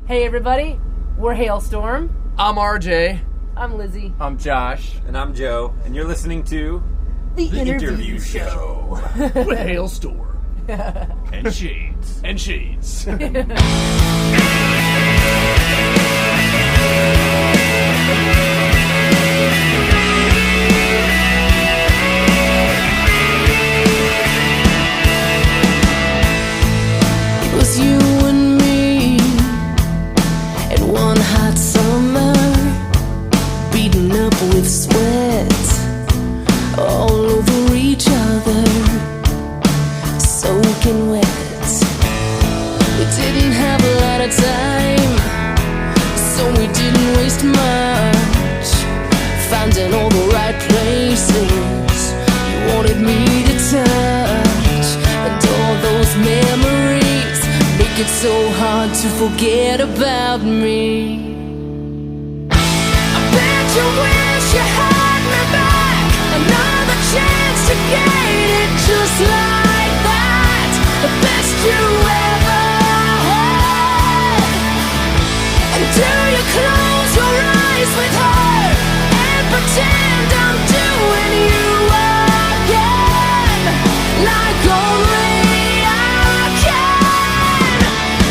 Hey everybody, we're Halestorm. I'm Arejay. I'm Lizzy. I'm Josh. And I'm Joe. And you're listening to The Interview Show. With Halestorm. And Shades. And Shades. It was you and me in one hot summer, beaten up with sweat all over each other, soaking wet. We didn't have a lot of time, so we didn't waste much, finding all the right places you wanted me to touch. And all those memories make it so hard to forget about me. I bet you wish you had me back, another chance to get it just like that, the best you ever had. And do you close your eyes with her and pretend I'm doing you again, like only I can?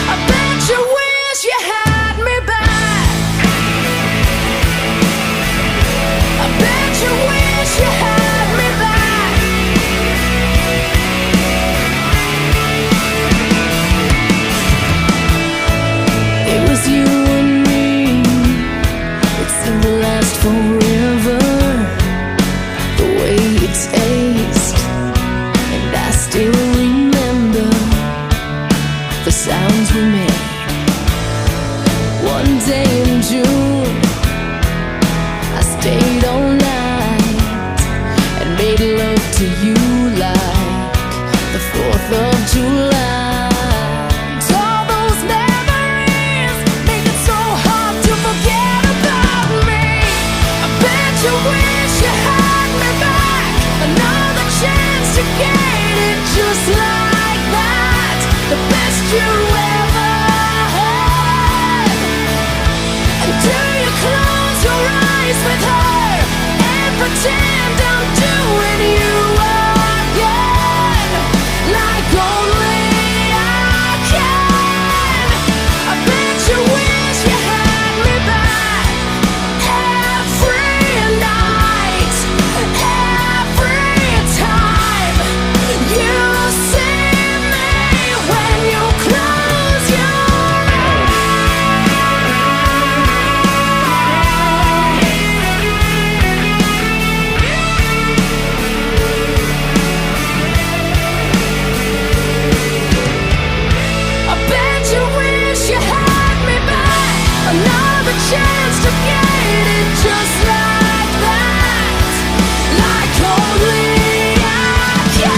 I bet you wish you had me back. I bet you wish you had me back. It was you and me, it seemed to last forever, the way it tastes, and I still remember the sounds we made. One day in June, I stayed all night and made love to you like the 4th of July. And all those memories make it so hard to forget about me. I bet you wish you had me back, another chance to get it just like that, the best you ever had. And do you close your eyes with her and pretend I'm doing you again, like only I can? I bet you wish you had me back every night, every time you see me when you close your I bet you wish you had me back, another chance to get it just like that, like only I can.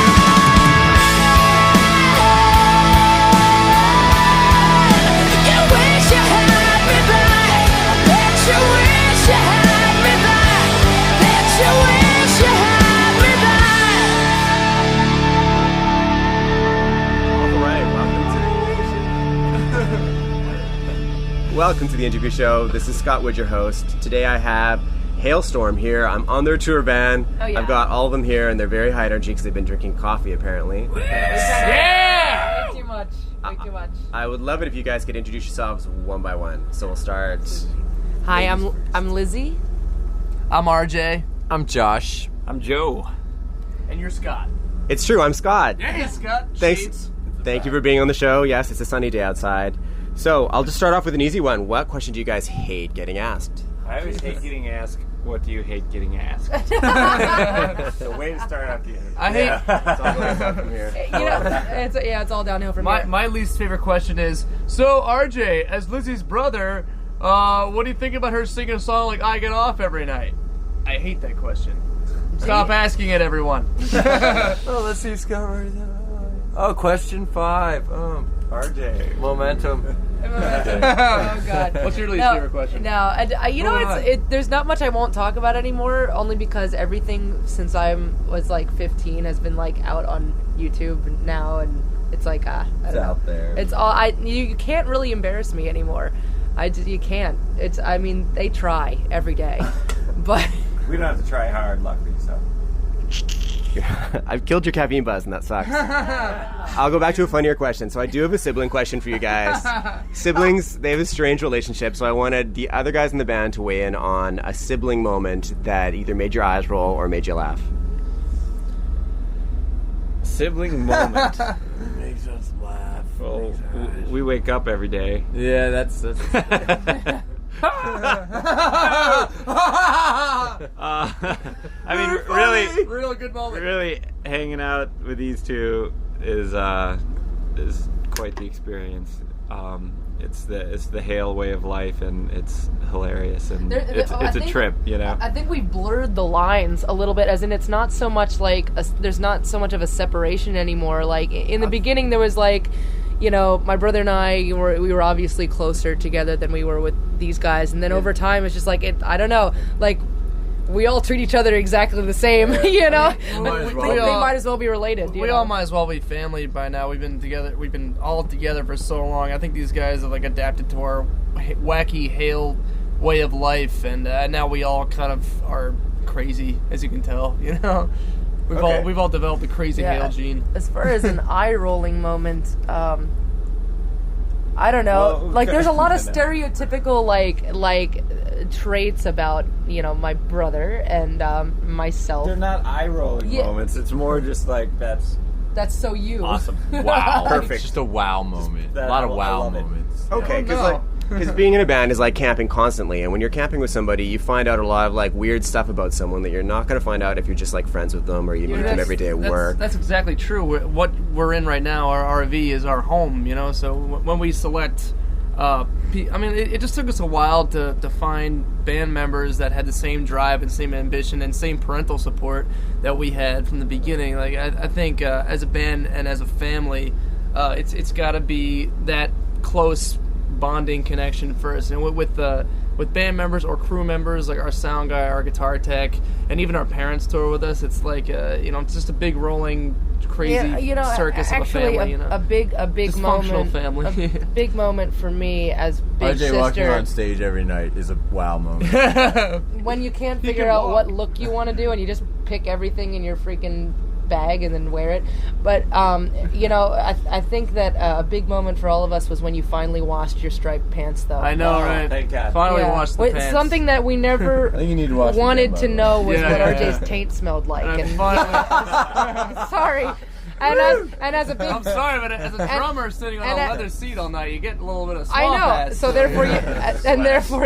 You wish you had me back. I bet you wish you had me back. Bet you wish you had me back. All right, welcome to the Interview Show. This is Scott Wood, your host. Today I have Halestorm here. I'm on their tour van. Oh, yeah. I've got all of them here, and they're very high energy because they've been drinking coffee, apparently. Yeah! Way too much. Way too much. I would love it if you guys could introduce yourselves one by one. So we'll start. Hi, I'm Lizzy. I'm Arejay. I'm Josh. I'm Joe. And you're Scott. It's true, I'm Scott. Hey, Scott. Thanks. Shades. Thank you for being on the show. Yes, it's a sunny day outside. So I'll just start off with an easy one. What question do you guys hate getting asked? I always hate getting asked, what do you hate getting asked? So way to start off the interview. I hate... That's all I got from here. You know, it's all downhill from here. My least favorite question is, so Arejay, as Lizzy's brother, what do you think about her singing a song like I Get Off every night? I hate that question. Stop asking it, everyone. Oh, let's see, Scott. Oh, question 5. RJ. Momentum. Oh God! What's your least favorite question? No, you know, there's not much I won't talk about anymore. Only because everything since I was like 15 has been like out on YouTube now, and It's like I don't know. out there. It's all you can't really embarrass me anymore. You can't. I mean, they try every day, but We don't have to try hard, luckily, so. I've killed your caffeine buzz, and that sucks. I'll go back to a funnier question. So I do have a sibling question for you guys. Siblings, they have a strange relationship, so I wanted the other guys in the band to weigh in on a sibling moment that either made your eyes roll or made you laugh. Sibling moment. Makes us laugh. Well, we wake up every day. Yeah, that's I mean, really, Real good moment. really hanging out with these two is quite the experience. It's the Hale way of life, and it's hilarious, and it's a trip, you know. I think we blurred the lines a little bit, as in it's not so much like there's not so much of a separation anymore. Like in the beginning, there was like, you know, my brother and I we were obviously closer together than we were with these guys, and then over time it's just like I don't know, like we all treat each other exactly the same, you know. They might as well be related. We all might as well be family by now. We've been all together for so long. I think these guys have like adapted to our wacky Hale way of life, and now we all kind of are crazy, as you can tell. You know, we've all developed a crazy Hale gene. As far as an eye rolling moment, I don't know. Well, like, there's a lot of stereotypical like traits about, you know, my brother and myself. They're not eye-rolling moments. It's more just like, that's so you. awesome. wow. Perfect. It's just a wow moment. A lot of wow moments. Okay, because being in a band is like camping constantly, and when you're camping with somebody, you find out a lot of like weird stuff about someone that you're not going to find out if you're just like friends with them or you meet them every day at work. That's exactly true. What we're in right now, our RV, is our home, you know. So when we select, I mean, it just took us a while to find band members that had the same drive and same ambition and same parental support that we had from the beginning. Like I think as a band and as a family, it's got to be that close bonding connection first, and with band members or crew members, like our sound guy, our guitar tech, and even our parents tour with us. It's like you know, it's just a big rolling crazy circus of a family. You know, a big moment, family. A big moment for me as big RJ sister. walking on stage every night is a wow moment. When you can't figure out what look you want to do, and you just pick everything in your freaking bag and then wear it. But you know, I think that a big moment for all of us was when you finally washed your striped pants, though. I know, right? Thank God. Finally washed the pants. Something that we never I think you need to wash wanted to know was Yeah, what yeah. RJ's taint smelled like. And And finally, sorry. And as a big, I'm sorry, but as a drummer sitting on a leather seat all night, you get a little bit of swamp I know. ass. So therefore,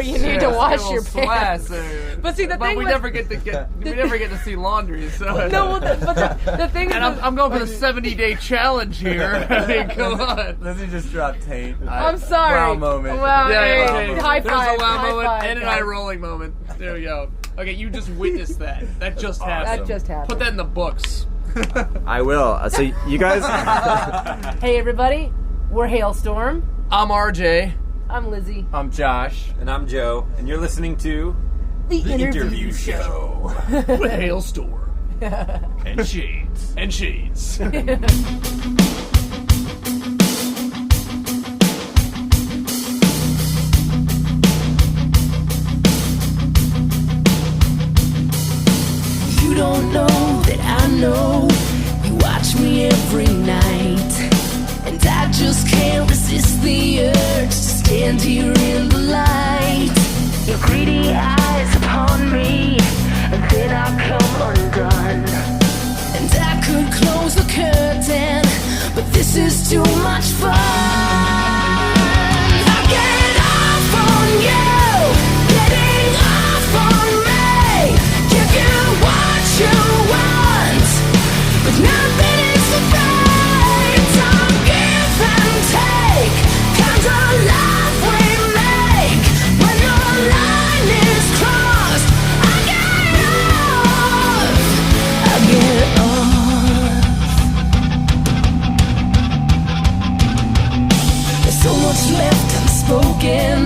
you need to wash your pants. But see, the thing we was- never get to see laundry. So No, but the thing is, and I'm going for the 70-day challenge here. I mean, come on. Lizzy just dropped taint. I'm sorry. Wow moment. Wow, Yeah, hey, yeah. high There's five. a wow high moment five, and an guys. eye rolling moment. There we go. Okay, you just witnessed that. That just happened. That just happened. Put that in the books. I will. So you guys, Hey everybody, we're Halestorm. I'm RJ. I'm Lizzy. I'm Josh. And I'm Joe, and you're listening to The Interview Show. With Halestorm. And Shades. And Shades. You don't know that I know. You watch me every night, and I just can't resist the urge to stand here in the light. Your greedy eyes upon me, and then I come undone. And I could close the curtain, but this is too much fun. I get off on you, getting off on me. Give you what you want, but nothing is so right. Don't give and take, kind of love we make. When the line is crossed, I get off. I get off. There's so much left unspoken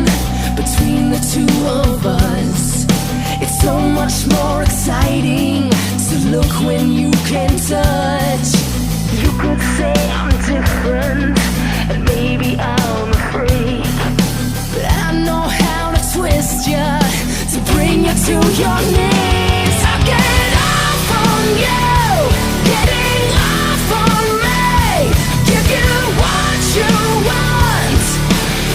between the two of us. It's so much more exciting to look when you can touch. You could say I'm different, and maybe I'm afraid. But I know how to twist you, to bring you to your knees. I get off on you, getting off on me. Give you what you want,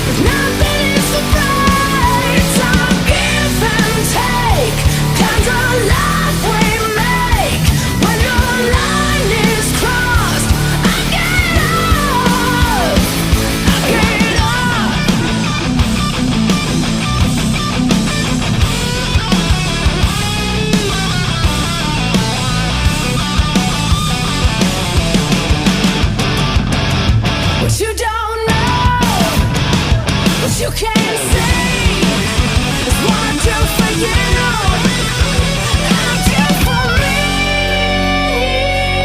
but nothing is so right. It's a give and take kind of life we make. When your line is crossed, I get off. I get off. What you don't know, what you can't see, is what I do for you, I do for me.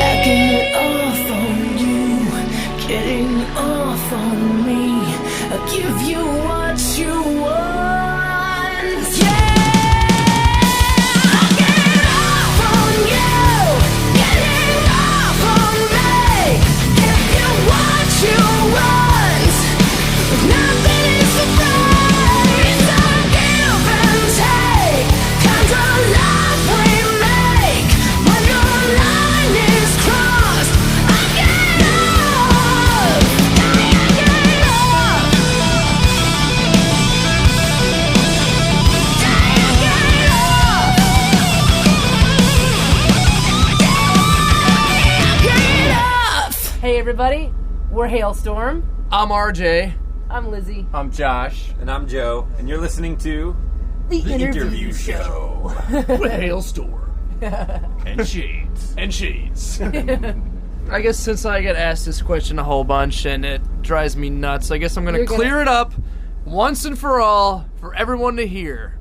I get off on you, getting off on me. I give you what you want, yeah. I get off on you, getting off on me. Give you what you want, but nothing is so right. It's a give and take kind of life we make. When your line is crossed, I get off. I get off. I get off. Hey everybody, we're Halestorm. I'm Arejay. I'm Lizzy. I'm Josh. And I'm Joe, and you're listening to The Interview Show. With Halestorm. And shades. And shades. I guess since I get asked this question a whole bunch and it drives me nuts, I guess I'm going to clear it up once and for all for everyone to hear.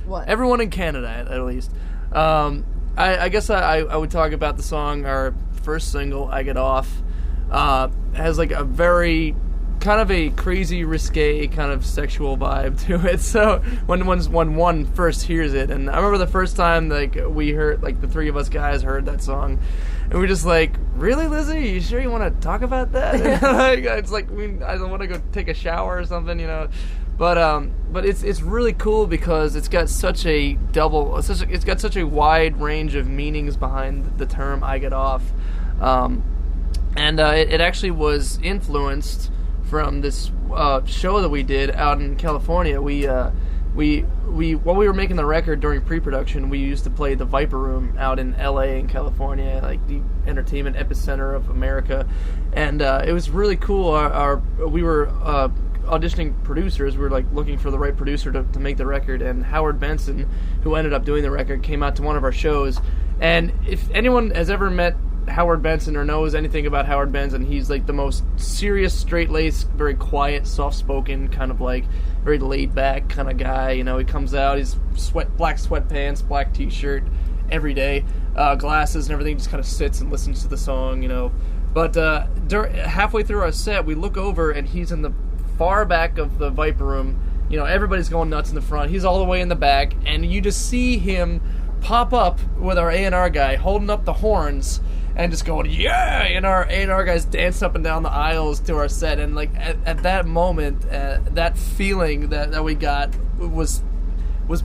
What? Everyone in Canada, at least. I guess I would talk about the song, our first single, I Get Off. Has like a very kind of a crazy, risque kind of sexual vibe to it. So when one first hears it, and I remember the first time like we heard, like the three of us guys heard that song, and we were just like, really, Lizzy? You sure you want to talk about that? And, like, it's like I don't want to go take a shower or something, you know. But it's really cool because it's got such a it's got such a wide range of meanings behind the term "I Get Off," and it actually was influenced from this show that we did out in California. We while we were making the record during pre-production, we used to play the Viper Room out in LA in California, like the entertainment epicenter of America, and it was really cool. We were auditioning producers. We were like looking for the right producer to make the record, and Howard Benson, who ended up doing the record, came out to one of our shows. And if anyone has ever met Howard Benson or knows anything about Howard Benson, he's like the most serious, straight-laced, very quiet, soft-spoken, kind of like very laid-back kind of guy. You know, he comes out, he's black sweatpants, black t-shirt every day, glasses and everything, just kind of sits and listens to the song, you know. But halfway through our set, we look over and he's in the far back of the Viper Room. You know, everybody's going nuts in the front. He's all the way in the back, and you just see him pop up with our A&R guy holding up the horns and just going, yeah! And our A&R guys dance up and down the aisles to our set. And like at that moment, that feeling that we got was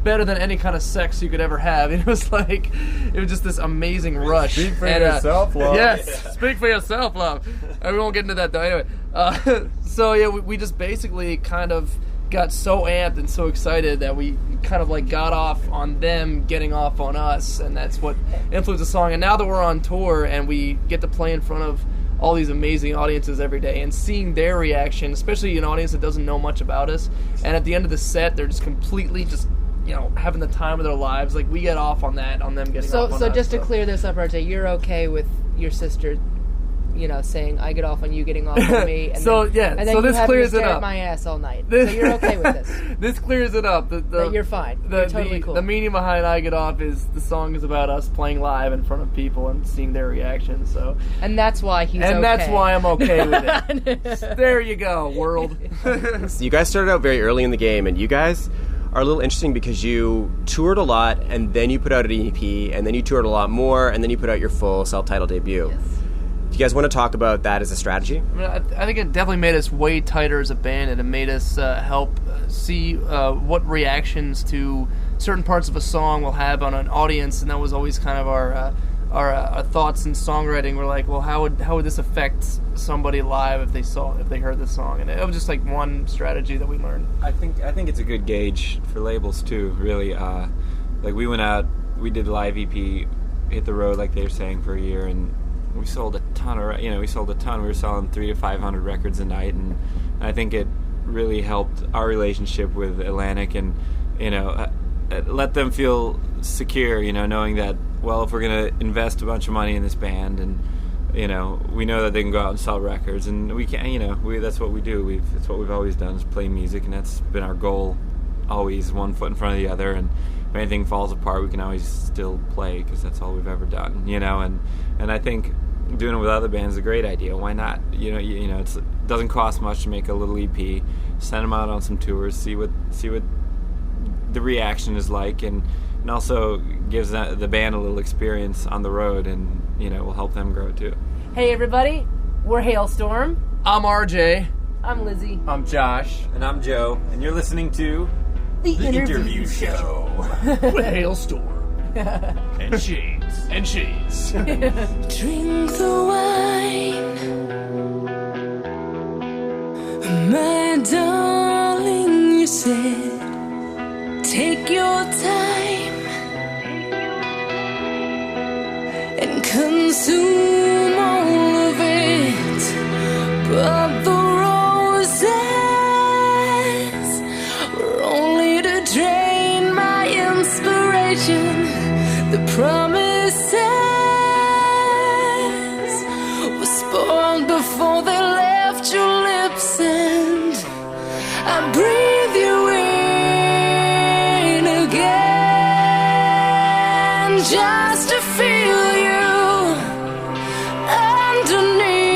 better than any kind of sex you could ever have. It was just this amazing rush. Speak for yourself, love. Yes, speak for yourself, love. We won't get into that though. Anyway, so yeah, we just basically kind of got so amped and so excited that we kind of like got off on them getting off on us, and that's what influenced the song. And now that we're on tour and we get to play in front of all these amazing audiences every day and seeing their reaction, especially an audience that doesn't know much about us, and at the end of the set they're just completely just, you know, having the time of their lives, like we get off on that, on them getting off on us. So just to clear this up, Arejay, you're okay with your sister, you know, saying I get off on you getting off on me, and so then, yeah, and then so you this have clears me it stare up. at my ass all night. So you're okay with this? This clears it up. That you're fine. You're totally cool. The meaning behind I Get Off is the song is about us playing live in front of people and seeing their reaction. So, and that's why he's okay. And that's why I'm okay with it. There you go, world. So you guys started out very early in the game, and you guys are a little interesting because you toured a lot, and then you put out an EP, and then you toured a lot more, and then you put out your full self-titled debut. Yes. you guys want to talk about that as a strategy? I mean, I think it definitely made us way tighter as a band, and it made us help see what reactions to certain parts of a song will have on an audience, and that was always kind of our thoughts in songwriting. We're like, well, how would this affect somebody live if they heard this song? And it was just like one strategy that we learned. I think it's a good gauge for labels too. Really, like we went out, we did a live EP, hit the road like they were saying for a year, and we sold a ton. We were selling 300 to 500 records a night, and I think it really helped our relationship with Atlantic, and let them feel secure, knowing that, well, if we're going to invest a bunch of money in this band, and we know that they can go out and sell records, and we can, that's what we do. It's what we've always done, is play music, and that's been our goal, always one foot in front of the other. And if anything falls apart, we can always still play, because that's all we've ever done, And I think doing it with other bands is a great idea. Why not? It doesn't cost much to make a little EP, send them out on some tours, see what the reaction is like, and also gives the band a little experience on the road, and will help them grow too. Hey everybody, we're Halestorm. I'm Arejay. I'm Lizzy. I'm Josh. And I'm Joe, and you're listening to The Interview Show. With Halestorm. And Shades. And Shades. Drink the wine, my darling, you said, take your time and consume all of it, but the roses were only to drain my inspiration. The promises were spoiled before they left your lips, and I breathe you in again, just to feel you underneath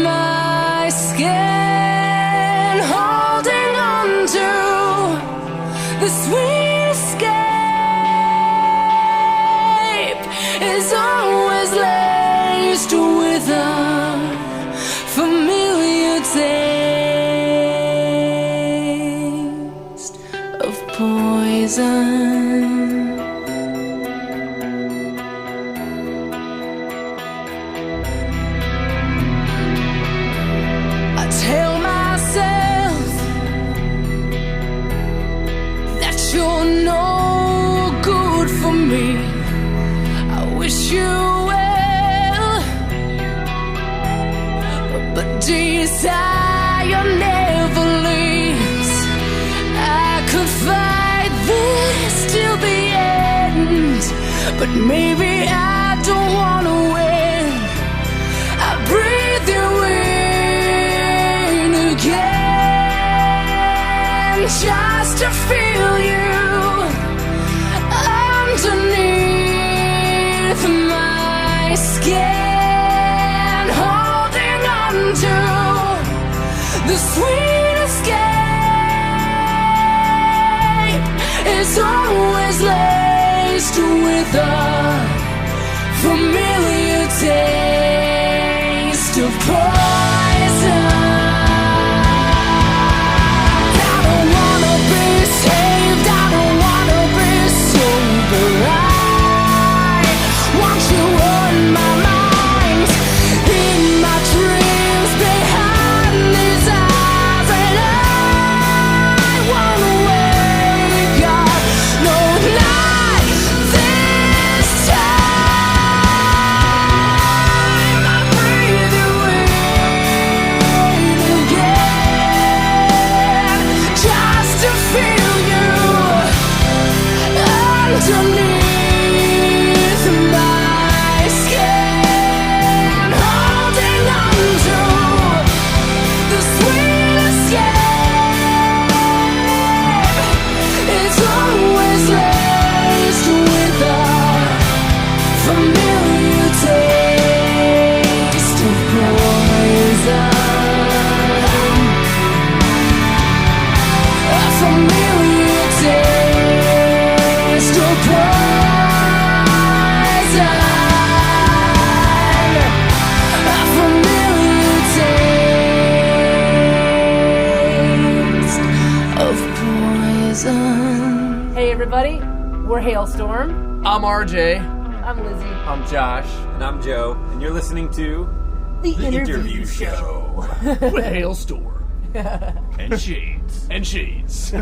my skin, holding on to the sweet escape is always laced with a familiar taste of poison. I tell myself that you're no good for me. I wish you well, but desire never leaves. I could fight this till the end, but maybe I don't wanna win. I breathe you in again, just to feel you underneath my skin, holding on to the sweet escape is always laced with a familiar taste of poison. I don't wanna be saved, I don't wanna be sober. I want you on my mind, in my dreams, behind these eyes, and I wanna wear God, no, not this time. I breathe you in again, just to feel you underneath my skin, holding on to the sweet escape. It's always laced with a familiar taste of poison. A familiar taste of poison. season. Hey everybody, we're Halestorm. I'm Arejay. I'm Lizzy. I'm Josh. And I'm Joe. And you're listening to The Interview Show with Halestorm and Shades. And Shades.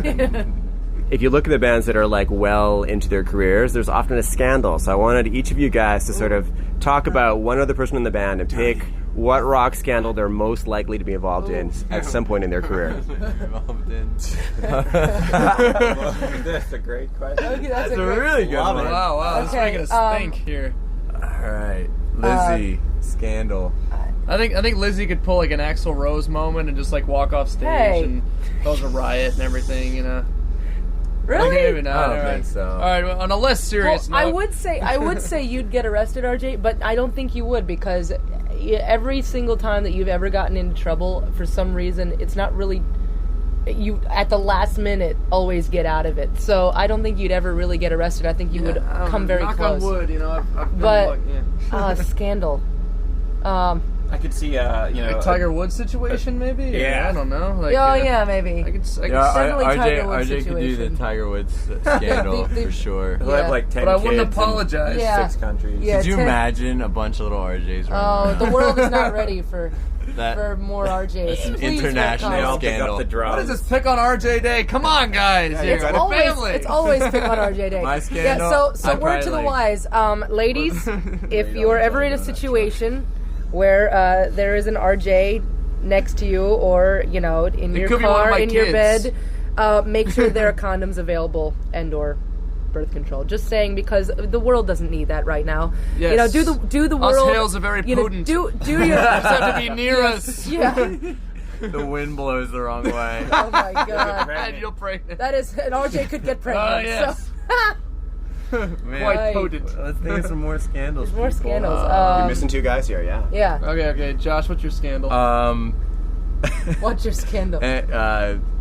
If you look at the bands that are like well into their careers, there's often a scandal. So I wanted each of you guys to sort of talk about one other person in the band and pick what rock scandal they're most likely to be involved in at some point in their career. involved in. That's a great question. Okay, That's a really good one. Wow, this is Okay, making us think here. All right, Lizzy, scandal. I think Lizzy could pull like an Axl Rose moment and just like walk off stage Hey. and cause a riot and everything, you know. Really? Okay, maybe not. I don't all right. think so. All right, well, on a less serious Well, note, I would say you'd get arrested, RJ, but I don't think you would because every single time that you've ever gotten into trouble, for some reason, it's not really you at the last minute always get out of it. So I don't think you'd ever really get arrested. I think you would come very knock close. on wood, you know. I've But yeah. Scandal. I could see, Like Tiger Woods situation, maybe. Yeah. I don't know. Like, Yeah, maybe. I could Definitely Tiger Woods RJ could do the situation. Tiger Woods scandal The- for sure. He'll have like 10 but I kids wouldn't in apologize. Yeah. 6 countries. Yeah. Could you 10 imagine a bunch of little RJs running Oh, around? the world is not ready for That- more RJs. That's an Please, international They Red all Cops. pick scandal. up the drums. What is this pick on RJ Day? Come on, guys. Here, It's we're always, family. it's always pick on RJ Day. My scandal, Yeah, so I'd word to the probably wise, ladies, if you're ever in a situation where there is an RJ next to you, or in your could be one of car, my in your kids. bed, make sure there are condoms available and/or birth control. Just saying, because the world doesn't need that right now. Yes. Do the Us world. Hales are very potent. Do your. You have to be near us. Yeah. The wind blows the wrong way. Oh my God. And you'll pregnant. That is, an RJ could get pregnant. Oh, yes. So, Man, Quite Right. potent. let's think of some more scandals. more people. scandals. You're missing 2 guys here, yeah. Yeah. Okay, Josh, what's your scandal? What's your scandal?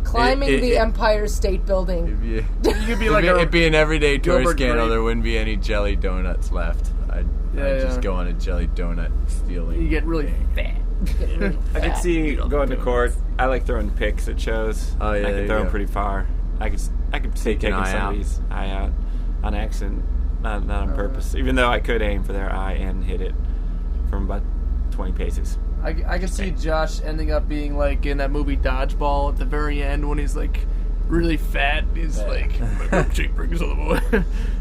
Climbing the Empire State Building. you could be like it'd be an everyday tourist Gilbert scandal. Grape. There wouldn't be any jelly donuts left. I'd just yeah. go on a jelly donut stealing. you get really fat. I could see going to court. I like throwing picks at shows. Oh, yeah, I there can you throw them go. pretty far. I could see Take an taking eye out. somebody's eye out on accident, not on purpose. Even though I could aim for their eye and hit it from about 20 paces. I can see Josh ending up being like in that movie Dodgeball at the very end when he's like really fat. He's like, my milkshake brings all the boy.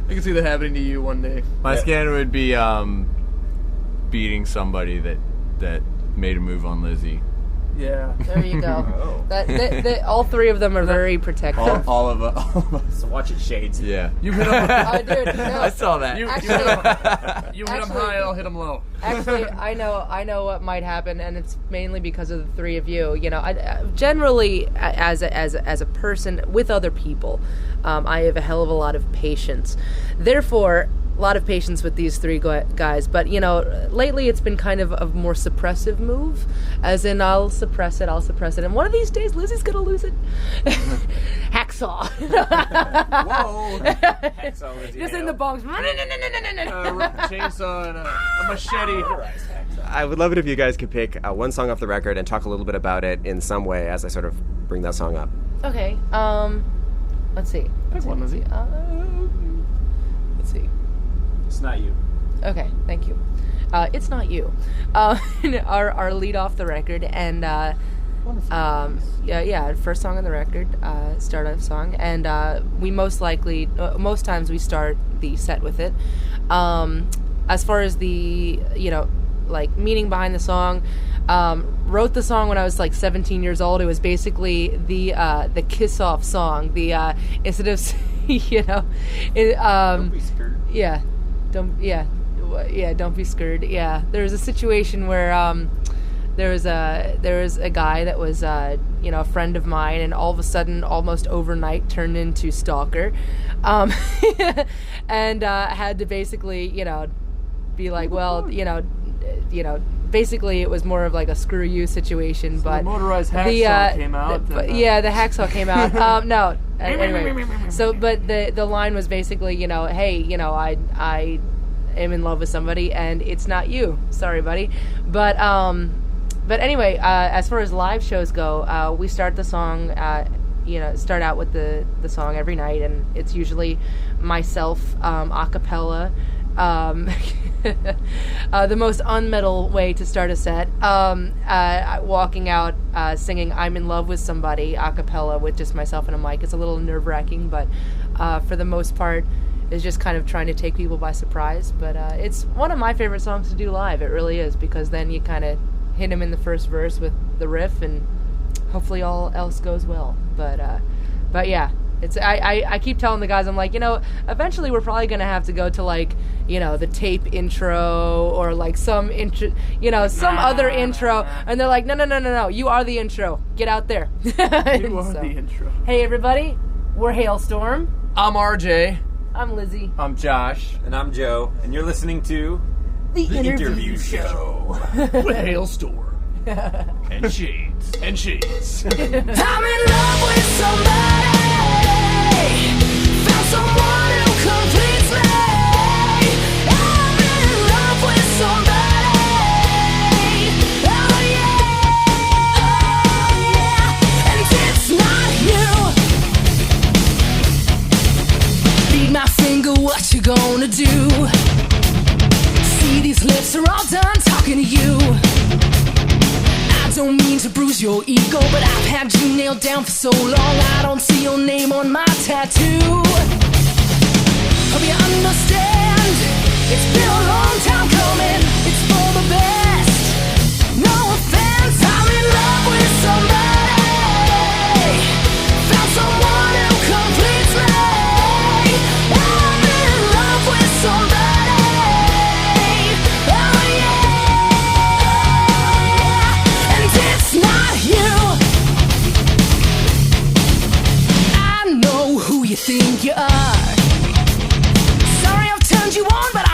I can see that happening to you one day. My scandal would be beating somebody that made a move on Lizzy. Yeah. There you go. Oh. That all 3 of them are very protective. All of us. So watch it, Shades. Yeah. You hit him. Dude, no. I saw that. You hit him Actually- high, I'll hit him low. Actually, I know what might happen, and it's mainly because of the 3 of you. I generally, as a person with other people, I have a hell of a lot of patience. Therefore, a lot of patience with these 3 guys. But lately it's been kind of a more suppressive move, as in I'll suppress it, and one of these days Lizzie's gonna lose it. Hacksaw. Whoa! Hacksaw Lizzy Just Hale. in the bongs. Chainsaw and a machete. I would love it if you guys could pick one song off the record and talk a little bit about it in some way as I sort of bring that song up. Okay. Let's see. Pick one, Lizzy. Let's see. It's not you. Okay, thank you. It's not you. Our lead off the record, and first song on the record, start off song, and we most times we start the set with it. As far as the meaning behind the song, wrote the song when I was like 17 years old. It was basically the kiss off song. The instead of Don't be scared. don't be scared. Yeah, there was a situation where there was a guy that was a friend of mine, and all of a sudden, almost overnight, turned into stalker, and had to basically be like, well, basically it was more of like a screw you situation. But the motorized hacksaw came out. the hacksaw came out. No, anyway. So, but the line was basically, hey, I am in love with somebody, and it's not you. Sorry, buddy. But anyway, as far as live shows go, we start the song start out with the song every night, and it's usually myself a cappella. The most unmetal way to start a set, walking out singing I'm in love with somebody a cappella with just myself and a mic. It's a little nerve-wracking, but for the most part is just kind of trying to take people by surprise. But it's one of my favorite songs to do live. It really is, because then you kind of hit him in the first verse with the riff, and hopefully all else goes well. But yeah, it's I keep telling the guys, I'm like, eventually we're probably gonna have to go to like, the tape intro or like some intro, some other intro, and they're like, no, you are the intro. Get out there. You are the intro. Hey everybody, we're Halestorm. I'm Arejay. I'm Lizzy. I'm Josh. And I'm Joe. And you're listening to The Interview Show with Halestorm. And Shades. And Shades. I'm in love with somebody. Found someone who completes me. I'm in love with somebody. Oh yeah. And it's not you. Lead my finger, what you gonna do? See, these lips are all done talking to you. Don't mean to bruise your ego, but I've had you nailed down for so long, I don't see your name on my tattoo. Hope you understand, it's been a long time coming, it's for the best. No offense, I'm in love with somebody. Found someone who completes me. I'm in love with somebody. Think you are. Sorry I've turned you on, but